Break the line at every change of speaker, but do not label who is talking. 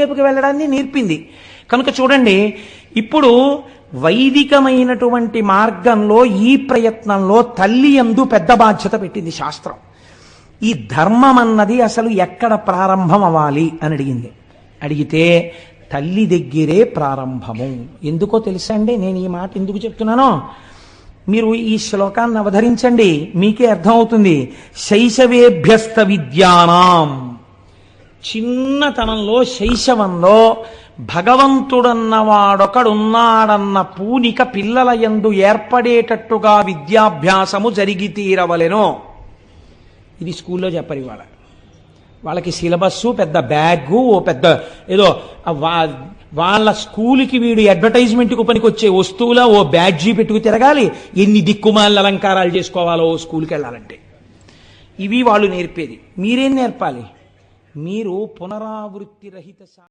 వైపుకి వెళ్ళడాన్ని నేర్పింది. కనుక చూడండి, ఇప్పుడు వైదికమైనటువంటి మార్గంలో ఈ ప్రయత్నంలో తల్లి యందు పెద్ద బాధ్యత పెట్టింది శాస్త్రం. ఈ ధర్మం అన్నది అసలు ఎక్కడ ప్రారంభం అవ్వాలి అని అడిగింది. అడిగితే తల్లి దగ్గరే ప్రారంభము. ఎందుకో తెలుసా అండి, నేను ఈ మాట ఎందుకు చెప్తున్నానో మీరు ఈ శ్లోకాన్ని అవధరించండి, మీకే అర్థమవుతుంది. శైశవేభ్యస్త విద్యానాం, చిన్నతనంలో శైశవంలో భగవంతుడన్నవాడొకడున్నాడన్న పూనిక పిల్లల యందు ఏర్పడేటట్టుగా విద్యాభ్యాసము జరిగి తీరవలెను. ఇది స్కూల్లో చెప్పరు ఇవాళ. వాళ్ళకి సిలబస్సు, పెద్ద బ్యాగు, ఓ పెద్ద ఏదో వాళ్ళ స్కూల్కి వీడు అడ్వర్టైజ్మెంట్కు పనికొచ్చే వస్తువుల ఓ బ్యాడ్జీ పెట్టుకు తిరగాలి, ఎన్ని దిక్కుమాల అలంకారాలు చేసుకోవాలో ఓ స్కూల్కి వెళ్ళాలంటే. ఇవి వాళ్ళు నేర్పేది. మీరేం నేర్పాలి? మీరు పునరావృత్తి రహిత